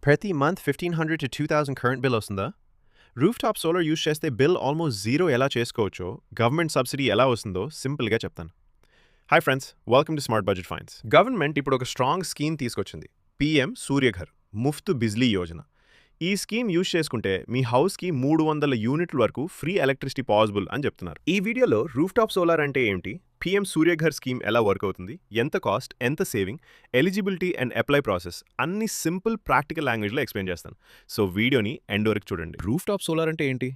ప్రతి month 1500 to 2000 current bill వస్తుందా? Rooftop solar use చేస్తే బిల్ ఆల్మోస్ట్ జీరో ఎలా చేసుకోవచ్చో, గవర్నమెంట్ సబ్సిడీ ఎలా వస్తుందో సింపుల్‌గా చెప్తాను. Hi friends, welcome to smart budget finds. Government ఇప్పుడు ఒక స్ట్రాంగ్ స్కీమ్ తీసుకొచ్చింది. పీఎం సూర్యఘర్ ముఫ్త్ బిజ్లీ యోజన. ఈ స్కీమ్ యూజ్ చేసుకుంటే మీ హౌస్‌కి 300 యూనిట్ల వరకు ఫ్రీ ఎలక్ట్రిసిటీ పాసిబుల్ అని చెప్తున్నారు. ఈ వీడియోలో రూఫ్‌టాప్ సోలార్ అంటే ఏంటి, పీఎం సూర్యఘర్ స్కీమ్ ఎలా వర్క్ అవుతుంది, ఎంత కాస్ట్, ఎంత saving, eligibility and apply process అన్ని సింపుల్ ప్రాక్టికల్ లాంగ్వేజ్లో ఎక్స్ప్లెయిన్ చేస్తాను. సో వీడియోని ఎండ్ వరకు చూడండి. రూఫ్‌టాప్ సోలార్ అంటే ఏంటి?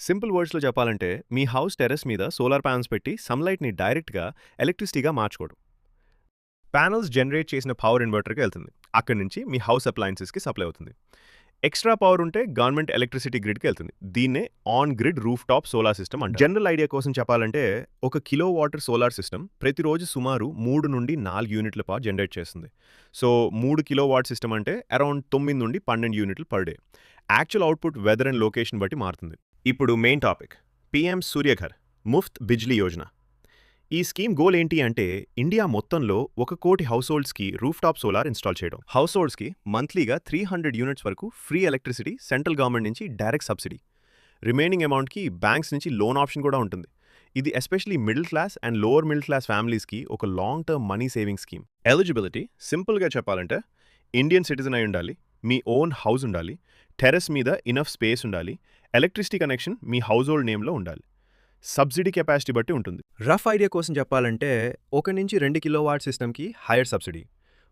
సింపుల్ వర్డ్స్లో చెప్పాలంటే మీ హౌస్ టెర్రస్ మీద సోలార్ ప్యానల్స్ పెట్టి సన్లైట్ని డైరెక్ట్గా ఎలక్ట్రిసిటీగా మార్చుకోవడం. ప్యానల్స్ జనరేట్ చేసిన పవర్ ఇన్వర్టర్కి వెళ్తుంది. అక్కడి నుంచి మీ హౌస్ అప్లయన్సెస్కి సప్లై అవుతుంది. ఎక్స్ట్రా పవర్ ఉంటే గవర్నమెంట్ ఎలక్ట్రిసిటీ గ్రిడ్కి వెళ్తుంది. దీన్నే on grid roof top solar system అంటే. జనరల్ ఐడియా కోసం చెప్పాలంటే 1 కిలో వాటర్ సోలార్ సిస్టమ్ ప్రతిరోజు సుమారు 3 నుండి 4 యూనిట్ల పవర్ జనరేట్ చేస్తుంది. సో 3 కిలో వాట్ సిస్టమ్ అంటే అరౌండ్ 9 నుండి 12 యూనిట్లు per day. Actual output weather and location బట్టి మారుతుంది. ఇప్పుడు main topic, PM Surya Ghar Muft Bijli Yojana. ఈ స్కీమ్ గోల్ ఏంటి అంటే ఇండియా మొత్తంలో 1 కోటి హౌస్ హోల్డ్స్కి రూఫ్‌టాప్ సోలార్ ఇన్స్టాల్ చేయడం. హౌస్ హోల్డ్స్కి మంత్లీగా 300 యూనిట్స్ వరకు ఫ్రీ ఎలక్ట్రిసిటీ సెంట్రల్ గవర్నమెంట్ నుంచి డైరెక్ట్ సబ్సిడీ. రిమైనింగ్ అమౌంట్కి బ్యాంక్స్ నుంచి లోన్ ఆప్షన్ కూడా ఉంటుంది. ఇది especially middle class and lower middle class ఫ్యామిలీస్కి ఒక long term money saving scheme. Eligibility సింపుల్గా చెప్పాలంటే ఇండియన్ సిటిజన్ అయి ఉండాలి, మీ ఓన్ హౌస్ ఉండాలి, టెర్రస్ మీద ఇనఫ్ స్పేస్ ఉండాలి, ఎలక్ట్రిసిటీ కనెక్షన్ మీ హౌస్ హోల్డ్ నేమ్లో ఉండాలి. సబ్సిడీ కెపాసిటీ బట్టి ఉంటుంది. రఫ్ ఐడియా కోసం చెప్పాలంటే 1 నుంచి 2 కిలోవాట్ సిస్టమ్కి హైయర్ సబ్సిడీ,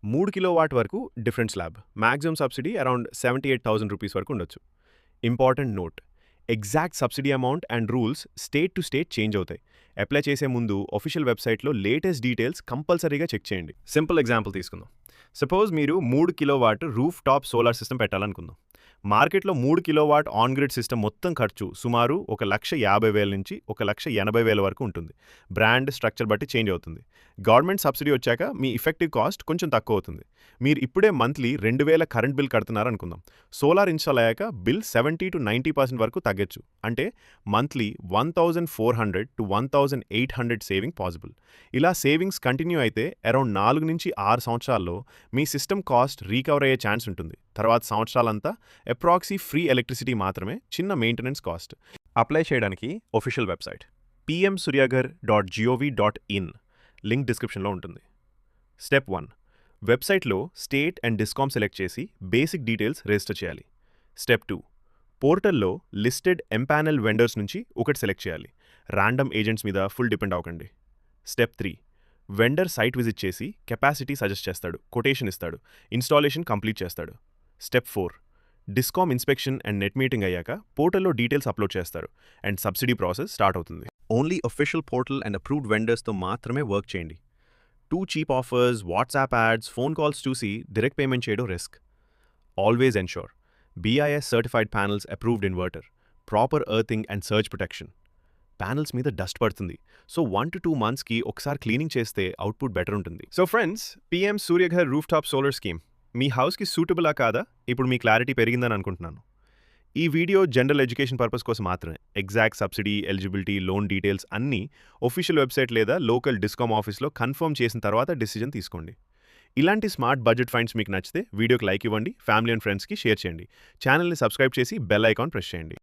3 కిలోవాట్ వరకు different slab, maximum subsidy around 78,000 rupees వరకు ఉండొచ్చు. Important note, exact subsidy amount and rules state to state change అవుతాయి. అప్లై చేసే ముందు అఫీషియల్ వెబ్సైట్లో లేటెస్ట్ డీటెయిల్స్ కంపల్సరీగా చెక్ చేయండి. సింపుల్ ఎగ్జాంపుల్ తీసుకుందాం. సపోజ్ మీరు 3 kilowatt roof top solar system పెట్టాలనుకుందాం. మార్కెట్లో 3 కిలోవాట్ ఆన్ గ్రిడ్ సిస్టమ్ మొత్తం ఖర్చు సుమారు 1,50,000 నుంచి 1,80,000 వరకు ఉంటుంది. బ్రాండ్ స్ట్రక్చర్ బట్టి చేంజ్ అవుతుంది. గవర్నమెంట్ సబ్సిడీ వచ్చాక మీ ఇఫెక్టివ్ కాస్ట్ కొంచెం తక్కువ అవుతుంది. మీరు ఇప్పుడే మంత్లీ 2,000 కరెంట్ బిల్ కడుతున్నారనుకుందాం. సోలార్ ఇన్స్టాల్ అయ్యాక బిల్ 70 to 90% వరకు తగ్గచ్చు. అంటే మంత్లీ 1,400 to 1,800 సేవింగ్ పాసిబుల్. ఇలా సేవింగ్స్ కంటిన్యూ అయితే అరౌండ్ 4 నుంచి 6 సంవత్సరాల్లో మీ సిస్టమ్ కాస్ట్ రీకవర్ అయ్యే ఛాన్స్ ఉంటుంది. తర్వాత సంవత్సరాలంతా అప్రాక్సీ ఫ్రీ ఎలక్ట్రిసిటీ మాత్రమే, చిన్న మెయింటెనెన్స్ కాస్ట్. అప్లై చేయడానికి ఒఫీషియల్ వెబ్సైట్ pmsuryaghar.gov.in, లింక్ డిస్క్రిప్షన్లో ఉంటుంది. స్టెప్ 1, వెబ్సైట్లో స్టేట్ అండ్ డిస్కామ్ సెలెక్ట్ చేసి బేసిక్ డీటెయిల్స్ రిజిస్టర్ చేయాలి. స్టెప్ 2, పోర్టల్లో లిస్టెడ్ ఎంపానల్ వెండర్స్ నుంచి ఒకటి సెలెక్ట్ చేయాలి. ర్యాండమ్ ఏజెంట్స్ మీద ఫుల్ డిపెండ్ అవ్వకండి. స్టెప్ 3, వెండర్ సైట్ విజిట్ చేసి కెపాసిటీ సజెస్ట్ చేస్తాడు, కొటేషన్ ఇస్తాడు, ఇన్స్టాలేషన్ కంప్లీట్ చేస్తాడు. Step 4, discom inspection and net meeting అయ్యాక పోర్టల్లో డీటెయిల్స్ అప్లోడ్ చేస్తారు అండ్ సబ్సిడీ ప్రాసెస్ స్టార్ట్ అవుతుంది. Only official portal and approved వెండర్స్తో మాత్రమే వర్క్ చేయండి. Too cheap offers, WhatsApp ads, phone calls చూసి డైరెక్ట్ పేమెంట్ చేయడం risk. Always ensure BIS certified panels, approved inverter, proper earthing and surge protection. Panels మీద dust పడుతుంది, so 1 to 2 monthsకి ఒకసారి cleaning చేస్తే అవుట్పుట్ బెటర్ ఉంటుంది. So friends, PM Suryaghar roof top solar scheme మీ హౌస్కి సూటబులా కాదా? ఇప్పుడు మీ క్లారిటీ పెరిగిందని అనుకుంటున్నాను. ఈ వీడియో జనరల్ ఎడ్యుకేషన్ పర్పస్ కోసం మాత్రమే. Exact subsidy, eligibility, loan details అన్నీ ఒఫీషియల్ వెబ్సైట్ లేదా లోకల్ డిస్కామ్ ఆఫీస్లో కన్ఫర్మ్ చేసిన తర్వాత డిసిజన్ తీసుకోండి. ఇలాంటి స్మార్ట్ బడ్జెట్ ఫైండ్స్ మీకు నచ్చితే వీడియోకి లైక్ ఇవ్వండి, ఫ్యామిలీ అండ్ ఫ్రెండ్స్కి షేర్ చేయండి, ఛానల్ని సబ్స్క్రైబ్ చేసి బెల్ ఐకాన్ ప్రెస్ చేయండి.